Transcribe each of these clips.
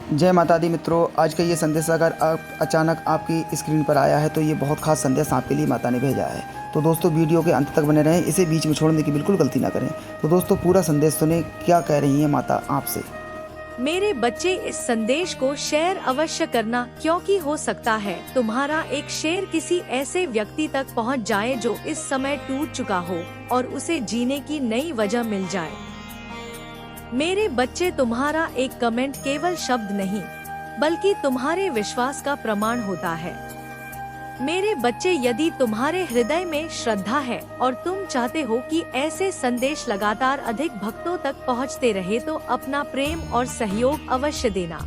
जय माता दी मित्रों, आज का ये संदेश अगर अचानक आपकी स्क्रीन पर आया है तो ये बहुत खास संदेश आपके लिए माता ने भेजा है। तो दोस्तों वीडियो के अंत तक बने रहें, इसे बीच में छोड़ने की बिल्कुल गलती ना करें। तो दोस्तों पूरा संदेश सुने, क्या कह रही हैं माता आपसे। मेरे बच्चे, इस संदेश को शेयर अवश्य करना, क्योंकि हो सकता है तुम्हारा एक शेयर किसी ऐसे व्यक्ति तक पहुंच जाए जो इस समय टूट चुका हो और उसे जीने की नई वजह मिल जाए। मेरे बच्चे, तुम्हारा एक कमेंट केवल शब्द नहीं बल्कि तुम्हारे विश्वास का प्रमाण होता है। मेरे बच्चे, यदि तुम्हारे हृदय में श्रद्धा है और तुम चाहते हो कि ऐसे संदेश लगातार अधिक भक्तों तक पहुंचते रहे तो अपना प्रेम और सहयोग अवश्य देना।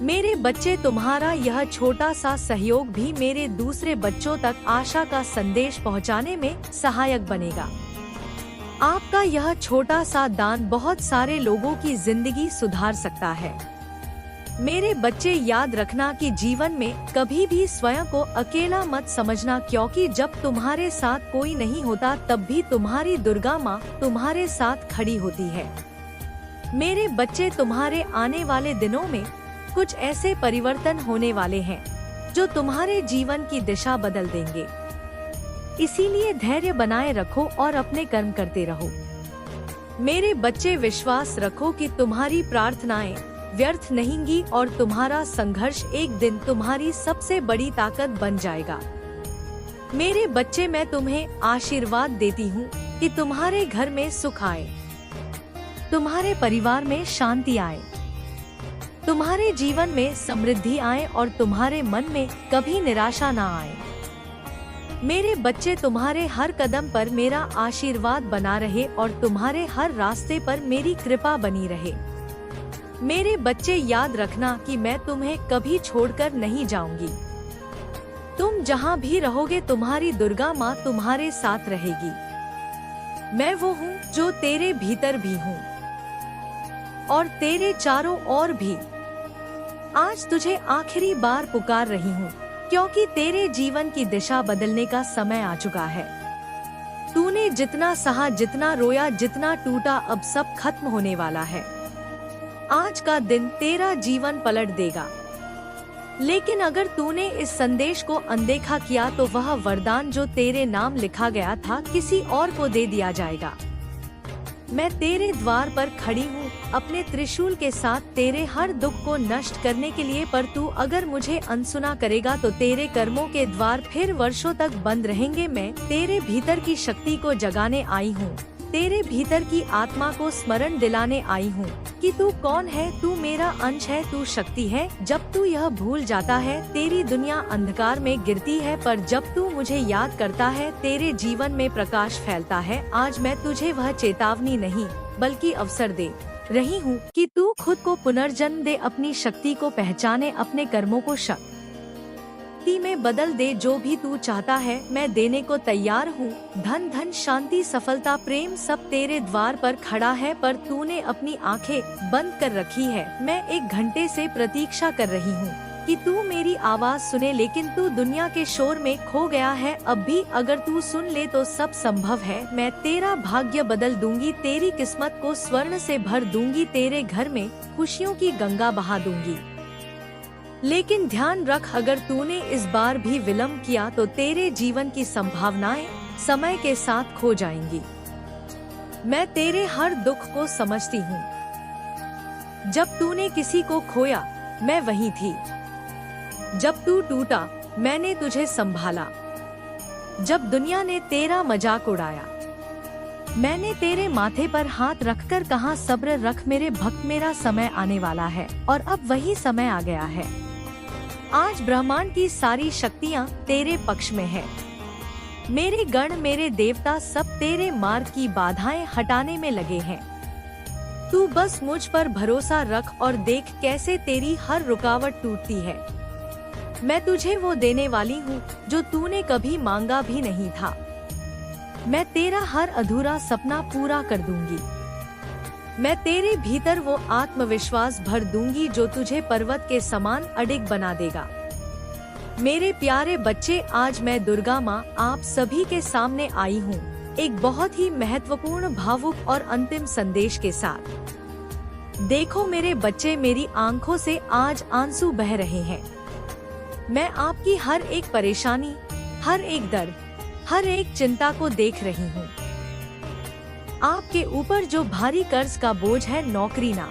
मेरे बच्चे, तुम्हारा यह छोटा सा सहयोग भी मेरे दूसरे बच्चों तक आशा का संदेश पहुंचाने में सहायक बनेगा। आपका यह छोटा सा दान बहुत सारे लोगों की जिंदगी सुधार सकता है। मेरे बच्चे, याद रखना कि जीवन में कभी भी स्वयं को अकेला मत समझना, क्योंकि जब तुम्हारे साथ कोई नहीं होता तब भी तुम्हारी दुर्गा माँ तुम्हारे साथ खड़ी होती है। मेरे बच्चे, तुम्हारे आने वाले दिनों में कुछ ऐसे परिवर्तन होने वाले हैं जो तुम्हारे जीवन की दिशा बदल देंगे। इसीलिए धैर्य बनाए रखो और अपने कर्म करते रहो। मेरे बच्चे, विश्वास रखो कि तुम्हारी प्रार्थनाएं व्यर्थ नहींगी और तुम्हारा संघर्ष एक दिन तुम्हारी सबसे बड़ी ताकत बन जाएगा। मेरे बच्चे, मैं तुम्हें आशीर्वाद देती हूँ कि तुम्हारे घर में सुख आए, तुम्हारे परिवार में शांति आए, तुम्हारे जीवन में समृद्धि आए और तुम्हारे मन में कभी निराशा ना आए। मेरे बच्चे, तुम्हारे हर कदम पर मेरा आशीर्वाद बना रहे और तुम्हारे हर रास्ते पर मेरी कृपा बनी रहे। मेरे बच्चे, याद रखना कि मैं तुम्हें कभी छोड़कर नहीं जाऊंगी। तुम जहाँ भी रहोगे तुम्हारी दुर्गा माँ तुम्हारे साथ रहेगी। मैं वो हूँ जो तेरे भीतर भी हूँ और तेरे चारों ओर भी। आज तुझे आखिरी बार पुकार रही हूँ, क्योंकि तेरे जीवन की दिशा बदलने का समय आ चुका है। तूने जितना सहा, जितना रोया, जितना टूटा, अब सब खत्म होने वाला है। आज का दिन तेरा जीवन पलट देगा। लेकिन अगर तूने इस संदेश को अनदेखा किया तो वह वरदान जो तेरे नाम लिखा गया था किसी और को दे दिया जाएगा। मैं तेरे द्वार पर खड़ी हूँ अपने त्रिशूल के साथ तेरे हर दुख को नष्ट करने के लिए, पर तू अगर मुझे अनसुना करेगा तो तेरे कर्मों के द्वार फिर वर्षों तक बंद रहेंगे। मैं तेरे भीतर की शक्ति को जगाने आई हूँ, तेरे भीतर की आत्मा को स्मरण दिलाने आई हूँ कि तू कौन है। तू मेरा अंश है, तू शक्ति है। जब तू यह भूल जाता है तेरी दुनिया अंधकार में गिरती है, पर जब तू मुझे याद करता है तेरे जीवन में प्रकाश फैलता है। आज मैं तुझे वह चेतावनी नहीं बल्कि अवसर दे रही हूँ कि तू खुद को पुनर्जन्म दे, अपनी शक्ति को पहचाने, अपने कर्मों को शक्ति में बदल दे। जो भी तू चाहता है मैं देने को तैयार हूँ। धन, धन, शांति, सफलता, प्रेम सब तेरे द्वार पर खड़ा है, पर तूने अपनी आंखें बंद कर रखी है। मैं 1 घंटे से प्रतीक्षा कर रही हूँ कि तू मेरी आवाज सुने, लेकिन तू दुनिया के शोर में खो गया है। अब भी अगर तू सुन ले तो सब संभव है। मैं तेरा भाग्य बदल दूंगी, तेरी किस्मत को स्वर्ण से भर दूंगी, तेरे घर में खुशियों की गंगा बहा दूंगी। लेकिन ध्यान रख, अगर तूने इस बार भी विलंब किया तो तेरे जीवन की संभावनाएं समय के साथ खो जाएंगी। मैं तेरे हर दुख को समझती हूँ। जब तूने किसी को खोया मैं वहीं थी। जब तू टूटा मैंने तुझे संभाला। जब दुनिया ने तेरा मजाक उड़ाया मैंने तेरे माथे पर हाथ रखकर कहा, सब्र रख मेरे भक्त, मेरा समय आने वाला है। और अब वही समय आ गया है। आज ब्रह्मांड की सारी शक्तियाँ तेरे पक्ष में है। मेरे गण, मेरे देवता सब तेरे मार्ग की बाधाएं हटाने में लगे हैं। तू बस मुझ पर भरोसा रख और देख कैसे तेरी हर रुकावट टूटती है। मैं तुझे वो देने वाली हूँ जो तूने कभी मांगा भी नहीं था। मैं तेरा हर अधूरा सपना पूरा कर दूंगी। मैं तेरे भीतर वो आत्मविश्वास भर दूंगी जो तुझे पर्वत के समान अडिग बना देगा। मेरे प्यारे बच्चे, आज मैं दुर्गा माँ आप सभी के सामने आई हूँ एक बहुत ही महत्वपूर्ण, भावुक और अंतिम संदेश के साथ। देखो मेरे बच्चे, मेरी आंखों से आज आंसू बह रहे हैं। मैं आपकी हर एक परेशानी, हर एक दर्द, हर एक चिंता को देख रही हूँ। आपके ऊपर जो भारी कर्ज का बोझ है, नौकरी ना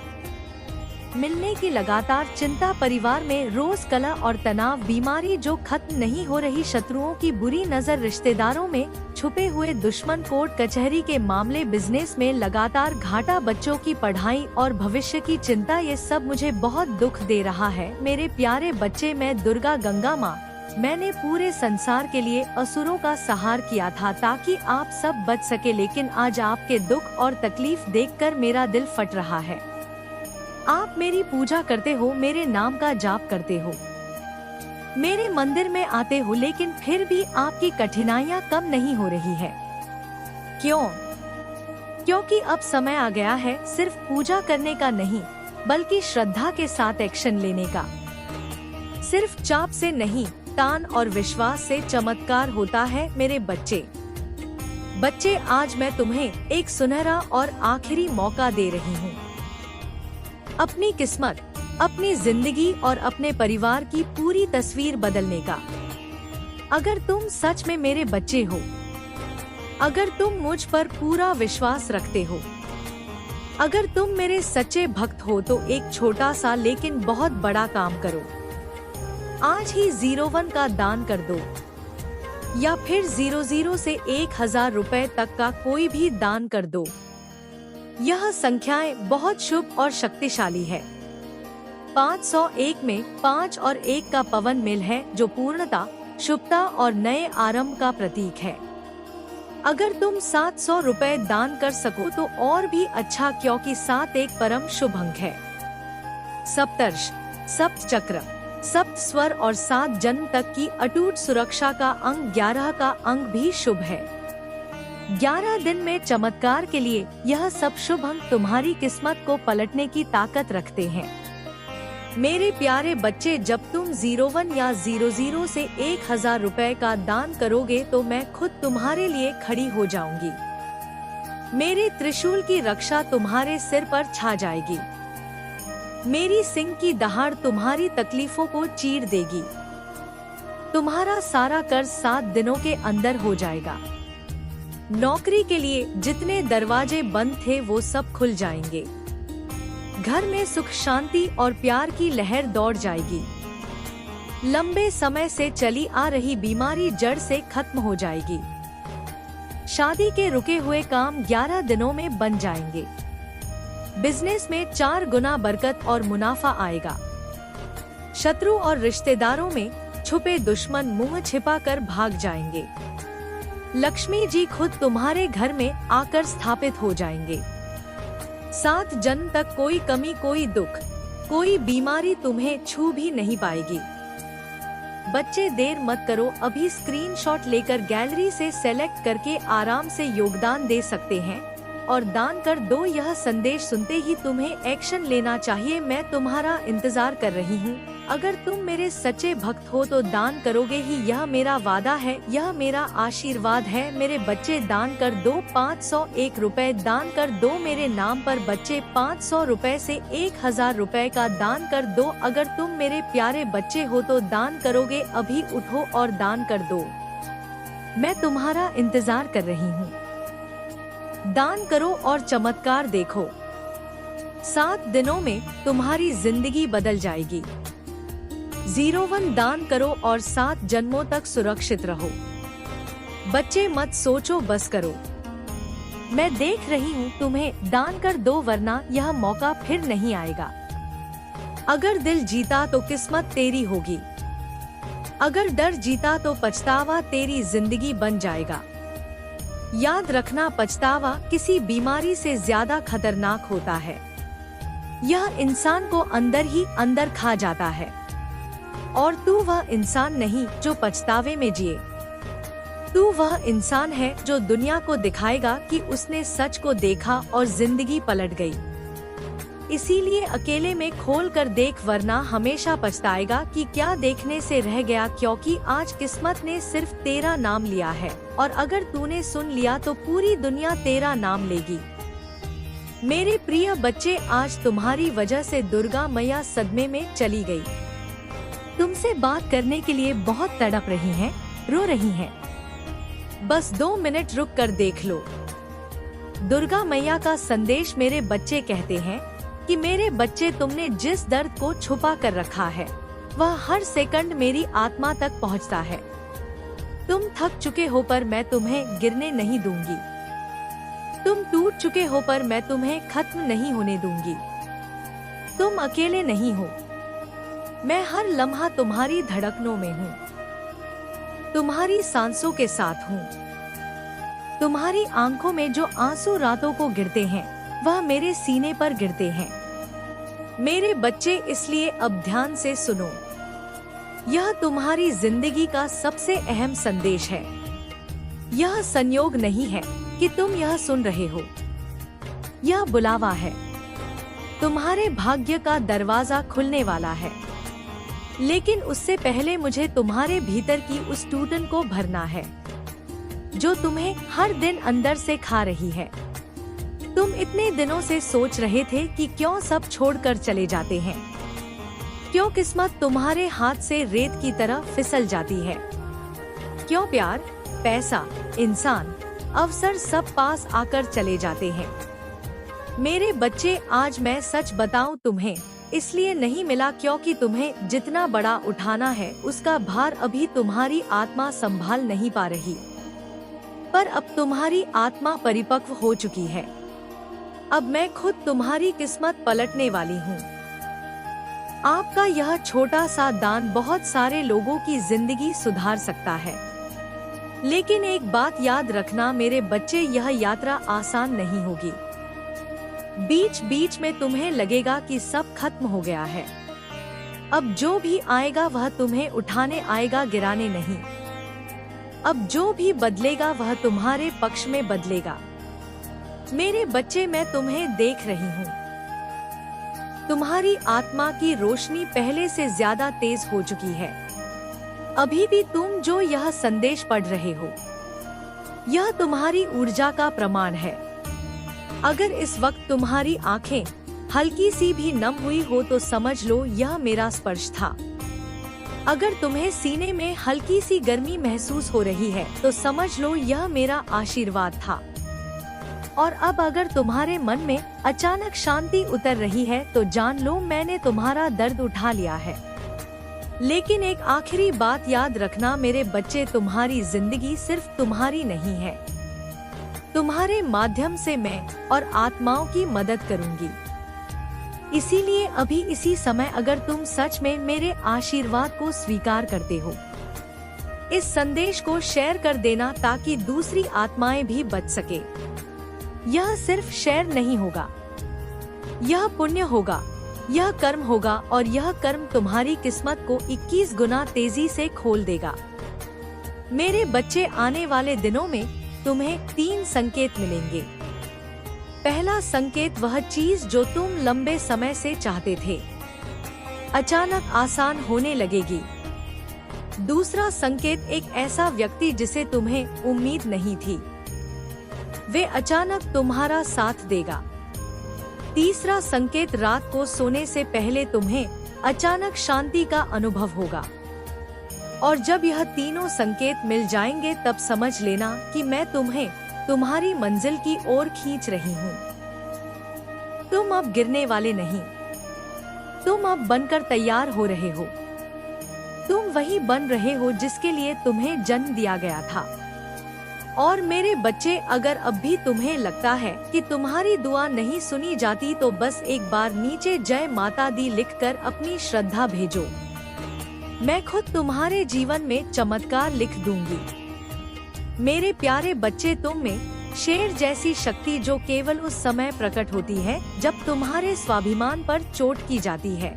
मिलने की लगातार चिंता, परिवार में रोज कलह और तनाव, बीमारी जो खत्म नहीं हो रही, शत्रुओं की बुरी नजर, रिश्तेदारों में छुपे हुए दुश्मन, कोर्ट कचहरी के मामले, बिजनेस में लगातार घाटा, बच्चों की पढ़ाई और भविष्य की चिंता, ये सब मुझे बहुत दुख दे रहा है। मेरे प्यारे बच्चे, मैं दुर्गा गंगा माँ, मैंने पूरे संसार के लिए असुरों का संहार किया था ताकि आप सब बच सके, लेकिन आज आपके दुख और तकलीफ देखकर मेरा दिल फट रहा है। आप मेरी पूजा करते हो, मेरे नाम का जाप करते हो, मेरे मंदिर में आते हो, लेकिन फिर भी आपकी कठिनाइयाँ कम नहीं हो रही है। क्यों? क्योंकि अब समय आ गया है सिर्फ पूजा करने का नहीं, बल्कि श्रद्धा के साथ एक्शन लेने का। सिर्फ चाप से नहीं, तान और विश्वास से चमत्कार होता है। मेरे बच्चे, आज मैं तुम्हें एक सुनहरा और आखिरी मौका दे रही हूँ अपनी किस्मत, अपनी जिंदगी और अपने परिवार की पूरी तस्वीर बदलने का। अगर तुम सच में मेरे बच्चे हो, अगर तुम मुझ पर पूरा विश्वास रखते हो, अगर तुम मेरे सच्चे भक्त हो, तो एक छोटा सा लेकिन बहुत बड़ा काम करो। आज ही 01 का दान कर दो, या फिर 00 से 1000 रुपए तक का कोई भी दान कर दो। यह संख्याएं बहुत शुभ और शक्तिशाली है। 501 में 5 और 1 का पवन मेल है, जो पूर्णता, शुभता और नए आरंभ का प्रतीक है। अगर तुम 700 रुपए दान कर सको तो और भी अच्छा, क्योंकि 7 एक परम शुभ अंक है। सप्तर्ष, सप्त चक्र, सप्त स्वर और 7 जन्म तक की अटूट सुरक्षा का अंक 11 का अंक भी शुभ है। 11 दिन में चमत्कार के लिए यह सब शुभ अंक तुम्हारी किस्मत को पलटने की ताकत रखते हैं। मेरे प्यारे बच्चे, जब तुम 01 या 00 से 1000 रुपए का दान करोगे तो मैं खुद तुम्हारे लिए खड़ी हो जाऊंगी। मेरे त्रिशूल की रक्षा तुम्हारे सिर पर छा जाएगी। मेरी सिंह की दहाड़ तुम्हारी तकलीफों को चीर देगी। तुम्हारा सारा कर्ज 7 दिनों के अंदर हो जाएगा। नौकरी के लिए जितने दरवाजे बंद थे वो सब खुल जाएंगे। घर में सुख, शांति और प्यार की लहर दौड़ जाएगी। लंबे समय से चली आ रही बीमारी जड़ से खत्म हो जाएगी। शादी के रुके हुए काम 11 दिनों में बन जाएंगे। बिजनेस में 4 गुना बरकत और मुनाफा आएगा। शत्रु और रिश्तेदारों में छुपे दुश्मन मुंह छिपा कर भाग जाएंगे। लक्ष्मी जी खुद तुम्हारे घर में आकर स्थापित हो जाएंगे। 7 जन्म तक कोई कमी, कोई दुख, कोई बीमारी तुम्हें छू भी नहीं पाएगी। बच्चे, देर मत करो, अभी स्क्रीनशॉट लेकर गैलरी से सेलेक्ट करके आराम से योगदान दे सकते हैं और दान कर दो। यह संदेश सुनते ही तुम्हें एक्शन लेना चाहिए। मैं तुम्हारा इंतजार कर रही हूँ। अगर तुम मेरे सच्चे भक्त हो तो दान करोगे ही, यह मेरा वादा है, यह मेरा आशीर्वाद है। मेरे बच्चे, दान कर दो। 501 रुपए दान कर दो मेरे नाम पर। बच्चे, 500 रुपए से 1000 रुपए का दान कर दो। अगर तुम मेरे प्यारे बच्चे हो तो दान करोगे, अभी उठो और दान कर दो। मैं तुम्हारा इंतजार कर रही हूँ। दान करो और चमत्कार देखो। 7 दिनों में तुम्हारी जिंदगी बदल जाएगी। 01 दान करो और 7 जन्मों तक सुरक्षित रहो। बच्चे, मत सोचो, बस करो। मैं देख रही हूँ तुम्हें। दान कर दो, वरना यह मौका फिर नहीं आएगा। अगर दिल जीता तो किस्मत तेरी होगी। अगर डर जीता तो पछतावा तेरी जिंदगी बन जाएगा। याद रखना, पछतावा किसी बीमारी से ज्यादा खतरनाक होता है। यह इंसान को अंदर ही अंदर खा जाता है। और तू वह इंसान नहीं जो पछतावे में जिए। तू वह इंसान है जो दुनिया को दिखाएगा कि उसने सच को देखा और जिंदगी पलट गई। इसीलिए अकेले में खोल कर देख, वरना हमेशा पछताएगा कि क्या देखने से रह गया। क्योंकि आज किस्मत ने सिर्फ तेरा नाम लिया है, और अगर तूने सुन लिया तो पूरी दुनिया तेरा नाम लेगी। मेरे प्रिय बच्चे, आज तुम्हारी वजह से दुर्गा मैया सदमे में चली गई। तुमसे बात करने के लिए बहुत तड़प रही हैं, रो रही हैं। बस 2 मिनट रुक कर देख लो। दुर्गा मैया का संदेश। मेरे बच्चे कहते हैं कि मेरे बच्चे, तुमने जिस दर्द को छुपा कर रखा है वह हर सेकंड मेरी आत्मा तक पहुंचता है। तुम थक चुके हो पर मैं तुम्हें गिरने नहीं दूंगी। तुम टूट चुके हो पर मैं तुम्हें खत्म नहीं होने दूंगी। तुम अकेले नहीं हो, मैं हर लम्हा तुम्हारी धड़कनों में हूँ, तुम्हारी सांसों के साथ हूँ। तुम्हारी आंखों में जो आंसू रातों को गिरते हैं वह मेरे सीने पर गिरते हैं। मेरे बच्चे, इसलिए अब ध्यान से सुनो। यह तुम्हारी जिंदगी का सबसे अहम संदेश है। यह संयोग नहीं है कि तुम यह सुन रहे हो, यह बुलावा है। तुम्हारे भाग्य का दरवाजा खुलने वाला है, लेकिन उससे पहले मुझे तुम्हारे भीतर की उस टूटन को भरना है जो तुम्हें हर दिन अंदर से खा रही है। तुम इतने दिनों से सोच रहे थे कि क्यों सब छोड़कर चले जाते हैं, क्यों किस्मत तुम्हारे हाथ से रेत की तरह फिसल जाती है, क्यों प्यार, पैसा, इंसान, अवसर सब पास आकर चले जाते हैं। मेरे बच्चे, आज मैं सच बताऊं तुम्हें, इसलिए नहीं मिला क्योंकि तुम्हें जितना बड़ा उठाना है उसका भार अभी तुम्हारी आत्मा संभाल नहीं पा रही। पर अब तुम्हारी आत्मा परिपक्व हो चुकी है। अब मैं खुद तुम्हारी किस्मत पलटने वाली हूँ। आपका यह छोटा सा दान बहुत सारे लोगों की जिंदगी सुधार सकता है। लेकिन एक बात याद रखना मेरे बच्चे, यह यात्रा आसान नहीं होगी। बीच बीच में तुम्हें लगेगा कि सब खत्म हो गया है। अब जो भी आएगा वह तुम्हें उठाने आएगा, गिराने नहीं। अब जो भी बदलेगा वह तुम्हारे पक्ष में बदलेगा। मेरे बच्चे, मैं तुम्हें देख रही हूँ। तुम्हारी आत्मा की रोशनी पहले से ज्यादा तेज हो चुकी है। अभी भी तुम जो यह संदेश पढ़ रहे हो, यह तुम्हारी ऊर्जा का प्रमाण है। अगर इस वक्त तुम्हारी आंखें हल्की सी भी नम हुई हो तो समझ लो यह मेरा स्पर्श था। अगर तुम्हें सीने में हल्की सी गर्मी महसूस हो रही है तो समझ लो यह मेरा आशीर्वाद था। और अब अगर तुम्हारे मन में अचानक शांति उतर रही है तो जान लो मैंने तुम्हारा दर्द उठा लिया है। लेकिन एक आखिरी बात याद रखना मेरे बच्चे, तुम्हारी जिंदगी सिर्फ तुम्हारी नहीं है। तुम्हारे माध्यम से मैं और आत्माओं की मदद करूंगी। इसीलिए अभी इसी समय अगर तुम सच में मेरे आशीर्वाद को स्वीकार करते हो, इस संदेश को शेयर कर देना ताकि दूसरी आत्माएं भी बच सके। यह सिर्फ शेयर नहीं होगा, यह पुण्य होगा, यह कर्म होगा और यह कर्म तुम्हारी किस्मत को 21 गुना तेजी से खोल देगा। मेरे बच्चे, आने वाले दिनों में तुम्हें 3 संकेत मिलेंगे। पहला संकेत, वह चीज जो तुम लंबे समय से चाहते थे अचानक आसान होने लगेगी। दूसरा संकेत, एक ऐसा व्यक्ति जिसे तुम्हें उम्मीद नहीं थी, वे अचानक तुम्हारा साथ देगा। तीसरा संकेत, रात को सोने से पहले तुम्हें अचानक शांति का अनुभव होगा। और जब यह तीनों संकेत मिल जाएंगे तब समझ लेना कि मैं तुम्हें तुम्हारी मंजिल की ओर खींच रही हूँ। तुम अब गिरने वाले नहीं, तुम अब बनकर तैयार हो रहे हो। तुम वही बन रहे हो जिसके लिए तुम्हें जन्म दिया गया था। और मेरे बच्चे, अगर अब भी तुम्हें लगता है कि तुम्हारी दुआ नहीं सुनी जाती तो बस एक बार नीचे जय माता दी लिखकर अपनी श्रद्धा भेजो। मैं खुद तुम्हारे जीवन में चमत्कार लिख दूंगी। मेरे प्यारे बच्चे, तुम में शेर जैसी शक्ति जो केवल उस समय प्रकट होती है जब तुम्हारे स्वाभिमान पर चोट की जाती है।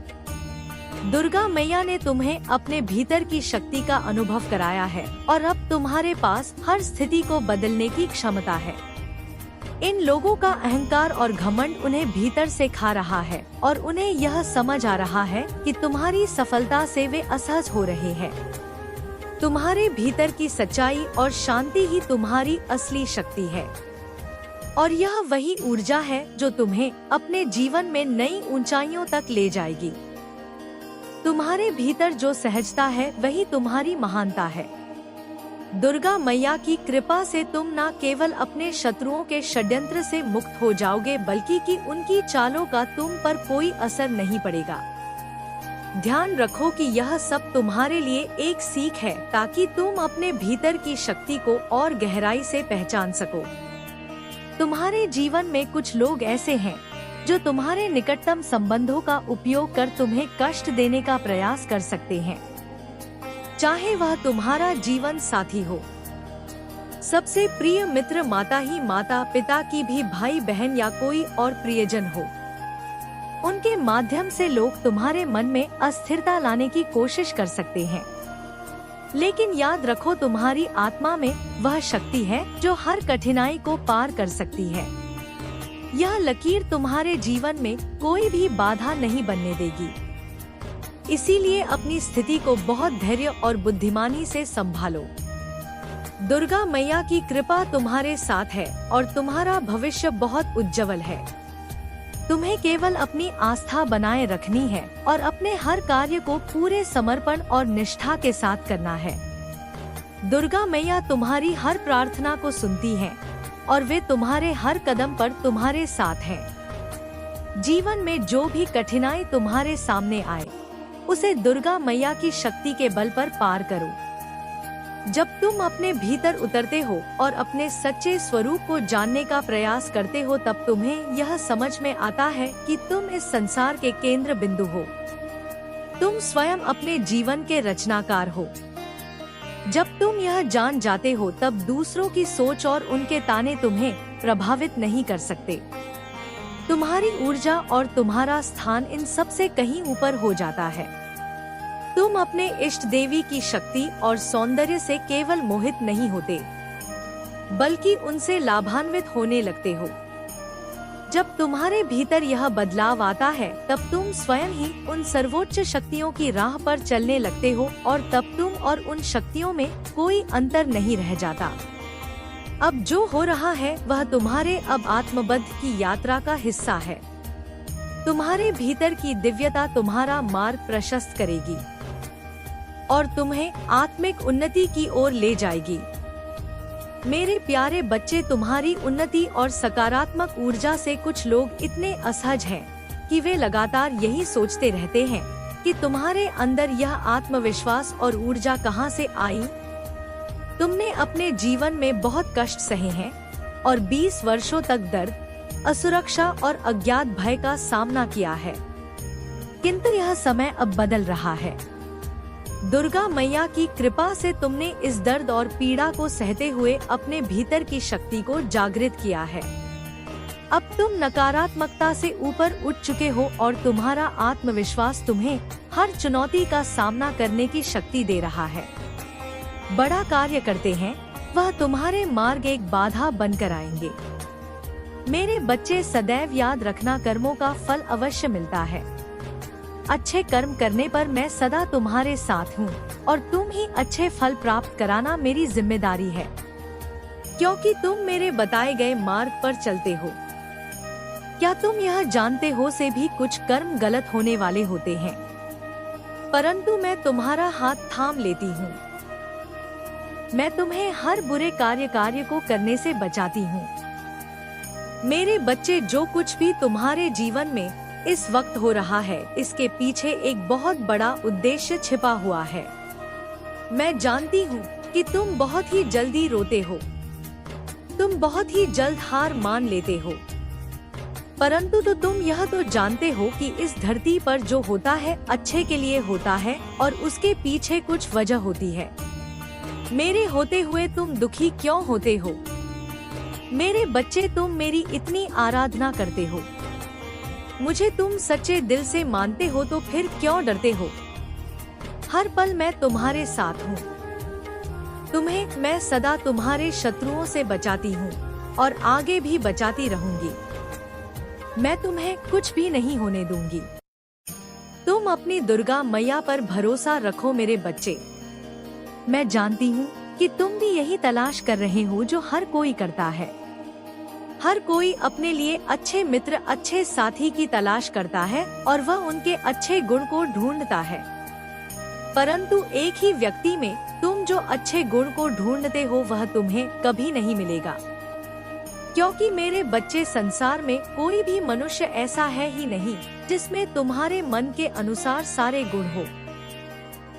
दुर्गा मैया ने तुम्हें अपने भीतर की शक्ति का अनुभव कराया है और अब तुम्हारे पास हर स्थिति को बदलने की क्षमता है। इन लोगों का अहंकार और घमंड उन्हें भीतर से खा रहा है और उन्हें यह समझ आ रहा है कि तुम्हारी सफलता से वे असहज हो रहे हैं। तुम्हारे भीतर की सच्चाई और शांति ही तुम्हारी असली शक्ति है। और यह वही ऊर्जा है जो तुम्हें अपने जीवन में नई ऊंचाइयों तक ले जाएगी। तुम्हारे भीतर जो सहजता है वही तुम्हारी महानता है। दुर्गा मैया की कृपा से तुम न केवल अपने शत्रुओं के षड्यंत्र से मुक्त हो जाओगे बल्कि कि उनकी चालों का तुम पर कोई असर नहीं पड़ेगा। ध्यान रखो कि यह सब तुम्हारे लिए एक सीख है ताकि तुम अपने भीतर की शक्ति को और गहराई से पहचान सको। तुम्हारे जीवन में कुछ लोग ऐसे हैं जो तुम्हारे निकटतम संबंधों का उपयोग कर तुम्हें कष्ट देने का प्रयास कर सकते हैं, चाहे वह तुम्हारा जीवन साथी हो, सबसे प्रिय मित्र, माता ही माता, पिता की भी भाई बहन या कोई और प्रियजन हो। उनके माध्यम से लोग तुम्हारे मन में अस्थिरता लाने की कोशिश कर सकते हैं, लेकिन याद रखो तुम्हारी आत्मा में वह शक्ति है जो हर कठिनाई को पार कर सकती है। यह लकीर तुम्हारे जीवन में कोई भी बाधा नहीं बनने देगी। इसीलिए अपनी स्थिति को बहुत धैर्य और बुद्धिमानी से संभालो। दुर्गा मैया की कृपा तुम्हारे साथ है और तुम्हारा भविष्य बहुत उज्जवल है। तुम्हें केवल अपनी आस्था बनाए रखनी है और अपने हर कार्य को पूरे समर्पण और निष्ठा के साथ करना है। दुर्गा मैया तुम्हारी हर प्रार्थना को सुनती हैं और वे तुम्हारे हर कदम पर तुम्हारे साथ हैं। जीवन में जो भी कठिनाई तुम्हारे सामने आए, उसे दुर्गा मैया की शक्ति के बल पर पार करो। जब तुम अपने भीतर उतरते हो और अपने सच्चे स्वरूप को जानने का प्रयास करते हो, तब तुम्हें यह समझ में आता है कि तुम इस संसार के केंद्र बिंदु हो। तुम स्वयं अपने जीवन के रचनाकार हो। जब तुम यह जान जाते हो, तब दूसरों की सोच और उनके ताने तुम्हें प्रभावित नहीं कर सकते। तुम्हारी ऊर्जा और तुम्हारा स्थान इन सब से कहीं ऊपर हो जाता है। तुम अपने इष्ट देवी की शक्ति और सौंदर्य से केवल मोहित नहीं होते, बल्कि उनसे लाभान्वित होने लगते हो। जब तुम्हारे भीतर यह बदलाव आता है, तब तुम स्वयं ही उन सर्वोच्च शक्तियों की राह पर चलने लगते हो और तब तुम और उन शक्तियों में कोई अंतर नहीं रह जाता। अब जो हो रहा है वह तुम्हारे अब आत्मबद्ध की यात्रा का हिस्सा है। तुम्हारे भीतर की दिव्यता तुम्हारा मार्ग प्रशस्त करेगी और तुम्हें आत्मिक उन्नति की ओर ले जाएगी। मेरे प्यारे बच्चे, तुम्हारी उन्नति और सकारात्मक ऊर्जा से कुछ लोग इतने असहज हैं कि वे लगातार यही सोचते रहते हैं कि तुम्हारे अंदर यह आत्मविश्वास और ऊर्जा कहां से आई। तुमने अपने जीवन में बहुत कष्ट सहे हैं और 20 वर्षों तक दर्द, असुरक्षा और अज्ञात भय का सामना किया है, किंतु यह समय अब बदल रहा है। दुर्गा मैया की कृपा से तुमने इस दर्द और पीड़ा को सहते हुए अपने भीतर की शक्ति को जागृत किया है। अब तुम नकारात्मकता से ऊपर उठ चुके हो और तुम्हारा आत्मविश्वास तुम्हें हर चुनौती का सामना करने की शक्ति दे रहा है। बड़ा कार्य करते हैं, वह तुम्हारे मार्ग एक बाधा बनकर आएंगे। मेरे बच्चे, सदैव याद रखना, कर्मों का फल अवश्य मिलता है। अच्छे कर्म करने पर मैं सदा तुम्हारे साथ हूँ और तुम ही अच्छे फल प्राप्त कराना मेरी जिम्मेदारी है, क्योंकि तुम मेरे बताए गए मार्ग पर चलते हो। क्या तुम यह जानते हो से भी कुछ कर्म गलत होने वाले होते हैं, परंतु मैं तुम्हारा हाथ थाम लेती हूँ। मैं तुम्हें हर बुरे कार्य को करने से बचाती हूँ। मेरे बच्चे, जो कुछ भी तुम्हारे जीवन में इस वक्त हो रहा है, इसके पीछे एक बहुत बड़ा उद्देश्य छिपा हुआ है। मैं जानती हूँ कि तुम बहुत ही जल्दी रोते हो, तुम बहुत ही जल्द हार मान लेते हो, परंतु तो तुम यह तो जानते हो कि इस धरती पर जो होता है अच्छे के लिए होता है और उसके पीछे कुछ वजह होती है। मेरे होते हुए तुम दुखी क्यों होते हो? मेरे बच्चे, तुम मेरी इतनी आराधना करते हो, मुझे तुम सच्चे दिल से मानते हो, तो फिर क्यों डरते हो? हर पल मैं तुम्हारे साथ हूँ। तुम्हें मैं सदा तुम्हारे शत्रुओं से बचाती हूँ और आगे भी बचाती रहूंगी। मैं तुम्हें कुछ भी नहीं होने दूंगी। तुम अपनी दुर्गा मैया पर भरोसा रखो मेरे बच्चे। मैं जानती हूँ कि तुम भी यही तलाश कर रहे हो जो हर कोई करता है। हर कोई अपने लिए अच्छे मित्र, अच्छे साथी की तलाश करता है और वह उनके अच्छे गुण को ढूंढता है। परंतु एक ही व्यक्ति में तुम जो अच्छे गुण को ढूंढते हो वह तुम्हें कभी नहीं मिलेगा, क्योंकि मेरे बच्चे, संसार में कोई भी मनुष्य ऐसा है ही नहीं जिसमें तुम्हारे मन के अनुसार सारे गुण हो।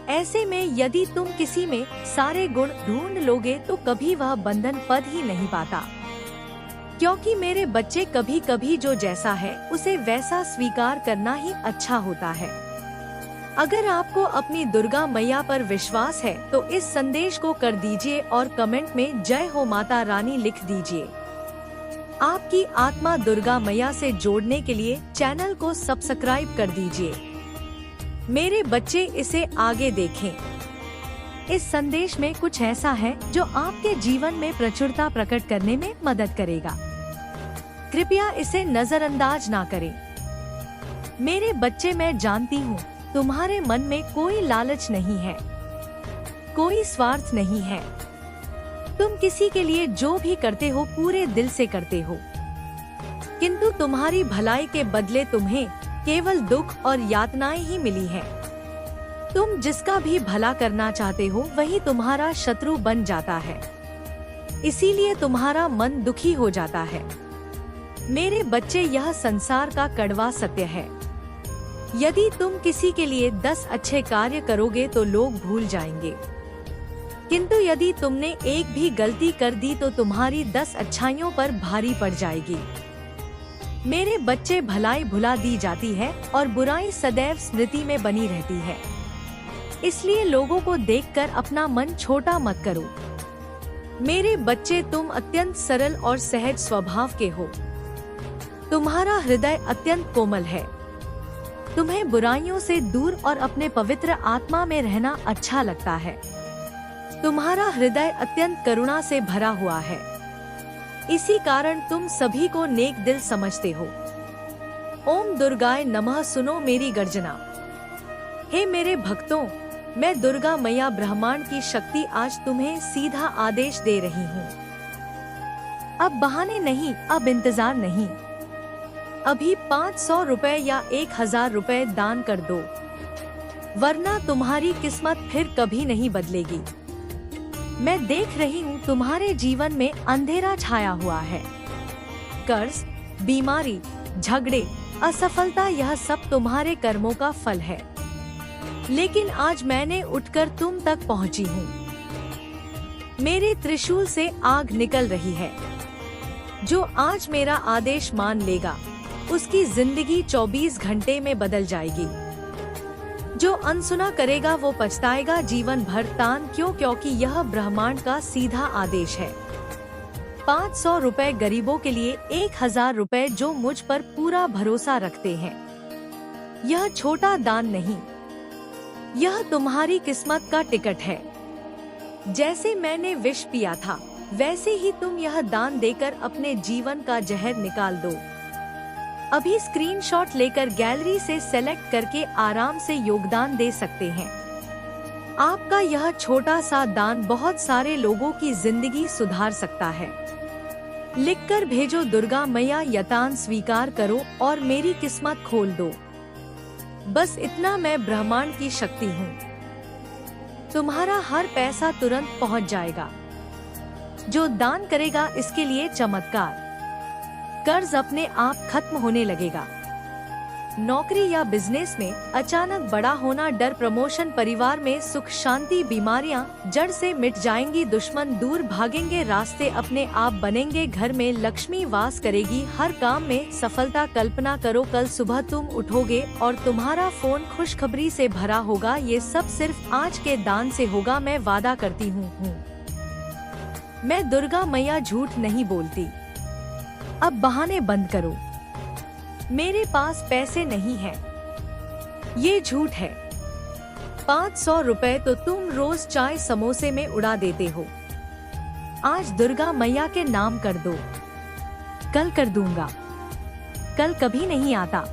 ऐसे में यदि तुम किसी में सारे गुण ढूंढ लोगे तो कभी वह बंधन पद ही नहीं पाता, क्योंकि मेरे बच्चे, कभी कभी जो जैसा है उसे वैसा स्वीकार करना ही अच्छा होता है। अगर आपको अपनी दुर्गा मैया पर विश्वास है तो इस संदेश को कर दीजिए और कमेंट में जय हो माता रानी लिख दीजिए। आपकी आत्मा दुर्गा मैया से जोड़ने के लिए चैनल को सब्सक्राइब कर दीजिए। मेरे बच्चे, इसे आगे देखें। इस संदेश में कुछ ऐसा है जो आपके जीवन में प्रचुरता प्रकट करने में मदद करेगा। कृपया इसे नजरअंदाज ना करें। मेरे बच्चे, मैं जानती हूँ तुम्हारे मन में कोई लालच नहीं है, कोई स्वार्थ नहीं है। तुम किसी के लिए जो भी करते हो पूरे दिल से करते हो, किंतु तुम्हारी भलाई के बदले तुम्हें केवल दुख और यातनाएं ही मिली हैं। तुम जिसका भी भला करना चाहते हो वही तुम्हारा शत्रु बन जाता है, इसीलिए तुम्हारा मन दुखी हो जाता है। मेरे बच्चे, यह संसार का कड़वा सत्य है। यदि तुम किसी के लिए 10 अच्छे कार्य करोगे तो लोग भूल जाएंगे, किंतु यदि तुमने एक भी गलती कर दी तो तुम्हारी 10 अच्छाइयों पर भारी पड़ जाएगी। मेरे बच्चे, भलाई भुला दी जाती है और बुराई सदैव स्मृति में बनी रहती है। इसलिए लोगों को देखकर अपना मन छोटा मत करो। मेरे बच्चे, तुम अत्यंत सरल और सहज स्वभाव के हो। तुम्हारा हृदय अत्यंत कोमल है। तुम्हें बुराइयों से दूर और अपने पवित्र आत्मा में रहना अच्छा लगता है। तुम्हारा हृदय अत्यंत करुणा से भरा हुआ है, इसी कारण तुम सभी को नेक दिल समझते हो। ओम दुर्गाय नमः, सुनो मेरी गर्जना। हे मेरे भक्तों, मैं दुर्गा मैया ब्रह्मांड की शक्ति आज तुम्हें सीधा आदेश दे रही हूँ। अब बहाने नहीं, अब इंतजार नहीं। अभी 500 रुपए या 1000 रुपए दान कर दो, वरना तुम्हारी किस्मत फिर कभी नहीं बदलेगी। मैं देख रही हूँ तुम्हारे जीवन में अंधेरा छाया हुआ है। कर्ज, बीमारी, झगड़े, असफलता, यह सब तुम्हारे कर्मों का फल है। लेकिन आज मैंने उठकर तुम तक पहुँची हूँ। मेरे त्रिशूल से आग निकल रही है। जो आज मेरा आदेश मान लेगा उसकी जिंदगी 24 घंटे में बदल जाएगी। जो अनसुना करेगा वो पछताएगा जीवन भर। तान क्यों? क्योंकि यह ब्रह्मांड का सीधा आदेश है। 500 रुपए गरीबों के लिए, 1000 रुपए जो मुझ पर पूरा भरोसा रखते हैं। यह छोटा दान नहीं, यह तुम्हारी किस्मत का टिकट है। जैसे मैंने विष पिया था वैसे ही तुम यह दान देकर अपने जीवन का जहर निकाल दो। अभी स्क्रीनशॉट लेकर गैलरी से सेलेक्ट करके आराम से योगदान दे सकते हैं। आपका यह छोटा सा दान बहुत सारे लोगों की जिंदगी सुधार सकता है। लिखकर भेजो, दुर्गा मैया यतान स्वीकार करो और मेरी किस्मत खोल दो। बस इतना, मैं ब्रह्मांड की शक्ति हूँ। तुम्हारा हर पैसा तुरंत पहुँच जाएगा। जो दान करेगा इसके लिए चमत्कार। कर्ज अपने आप खत्म होने लगेगा। नौकरी या बिजनेस में अचानक बड़ा होना, डर, प्रमोशन, परिवार में सुख शांति, बीमारियां जड़ से मिट जाएंगी, दुश्मन दूर भागेंगे, रास्ते अपने आप बनेंगे, घर में लक्ष्मी वास करेगी, हर काम में सफलता। कल्पना करो कल सुबह तुम उठोगे और तुम्हारा फोन खुशखबरी से भरा होगा। ये सब सिर्फ आज के दान से होगा, मैं वादा करती हूँ। मैं दुर्गा मैया झूठ नहीं बोलती। अब बहाने बंद करो। मेरे पास पैसे नहीं है, ये झूठ है। 500 रुपए तो तुम रोज चाय समोसे में उड़ा देते हो। आज दुर्गा मैया के नाम कर दो। कल कर दूंगा, कल कभी नहीं आता।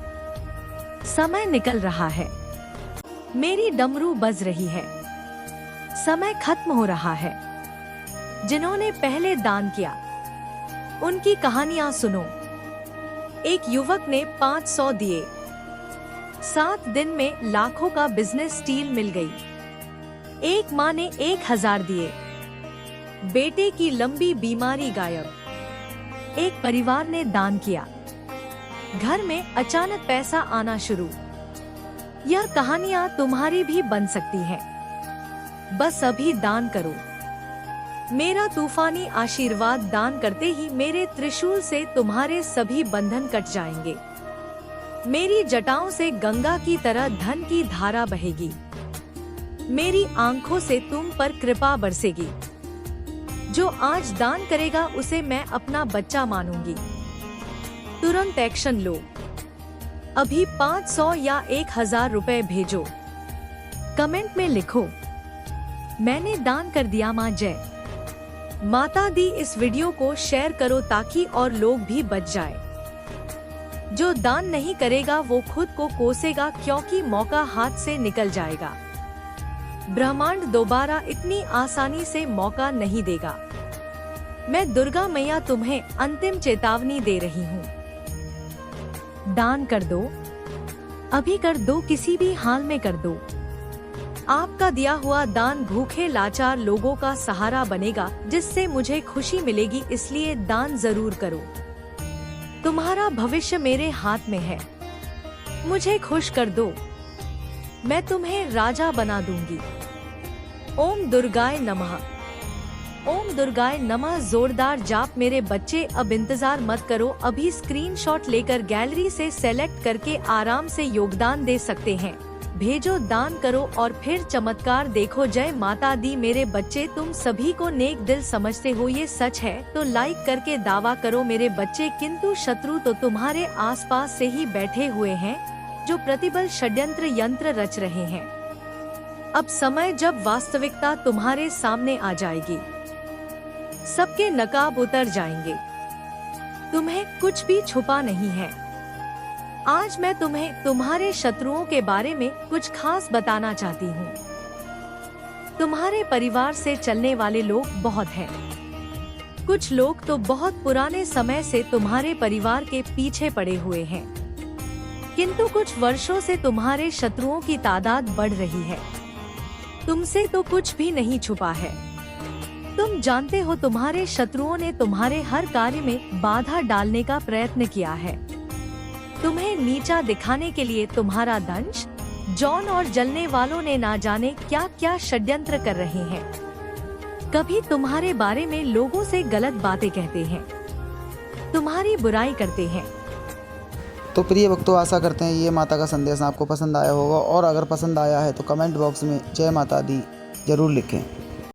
समय निकल रहा है, मेरी डमरू बज रही है, समय खत्म हो रहा है। जिन्होंने पहले दान किया उनकी कहानियां सुनो। एक युवक ने 500 दिए, 7 दिन में लाखों का बिजनेस डील मिल गई। एक माँ ने 1000 दिए, बेटे की लंबी बीमारी गायब। एक परिवार ने दान किया, घर में अचानक पैसा आना शुरू। यह कहानियां तुम्हारी भी बन सकती हैं। बस अभी दान करो। मेरा तूफानी आशीर्वाद दान करते ही मेरे त्रिशूल से तुम्हारे सभी बंधन कट जाएंगे। मेरी जटाओं से गंगा की तरह धन की धारा बहेगी। मेरी आंखों से तुम पर कृपा बरसेगी। जो आज दान करेगा उसे मैं अपना बच्चा मानूंगी। तुरंत एक्शन लो। अभी 500 या 1000 रुपए भेजो। कमेंट में लिखो, मैंने दान कर दिया माँ जय माता दी। इस वीडियो को शेयर करो ताकि और लोग भी बच जाए। जो दान नहीं करेगा वो खुद को कोसेगा, क्योंकि मौका हाथ से निकल जाएगा। ब्रह्मांड दोबारा इतनी आसानी से मौका नहीं देगा। मैं दुर्गा मैया तुम्हें अंतिम चेतावनी दे रही हूँ। दान कर दो, अभी कर दो, किसी भी हाल में कर दो। आपका दिया हुआ दान भूखे लाचार लोगों का सहारा बनेगा, जिससे मुझे खुशी मिलेगी। इसलिए दान जरूर करो। तुम्हारा भविष्य मेरे हाथ में है। मुझे खुश कर दो, मैं तुम्हें राजा बना दूंगी। ओम दुर्गाय नमः। ओम दुर्गाय नमः। जोरदार जाप मेरे बच्चे। अब इंतजार मत करो, अभी स्क्रीनशॉट लेकर गैलरी से सेलेक्ट करके आराम से योगदान दे सकते हैं। भेजो, दान करो और फिर चमत्कार देखो। जय माता दी। मेरे बच्चे, तुम सभी को नेक दिल समझते हो, ये सच है तो लाइक करके दावा करो मेरे बच्चे। किंतु शत्रु तो तुम्हारे आसपास से ही बैठे हुए हैं, जो प्रतिबल षड्यंत्र यंत्र रच रहे हैं। अब समय जब वास्तविकता तुम्हारे सामने आ जाएगी, सबके नकाब उतर जाएंगे। तुम्हें कुछ भी छुपा नहीं है। आज मैं तुम्हें तुम्हारे शत्रुओं के बारे में कुछ खास बताना चाहती हूँ। तुम्हारे परिवार से चलने वाले लोग बहुत हैं। कुछ लोग तो बहुत पुराने समय से तुम्हारे परिवार के पीछे पड़े हुए हैं, किंतु कुछ वर्षों से तुम्हारे शत्रुओं की तादाद बढ़ रही है। तुमसे तो कुछ भी नहीं छुपा है। तुम जानते हो तुम्हारे शत्रुओं ने तुम्हारे हर कार्य में बाधा डालने का प्रयत्न किया है। तुम्हें नीचा दिखाने के लिए तुम्हारा दंश, जौन और जलने वालों ने ना जाने क्या क्या षड्यंत्र कर रहे हैं। कभी तुम्हारे बारे में लोगों से गलत बातें कहते हैं, तुम्हारी बुराई करते हैं। तो प्रिय भक्तों, आशा करते हैं ये माता का संदेश आपको पसंद आया होगा, और अगर पसंद आया है तो कमेंट बॉक्स में जय माता दी जरूर लिखें।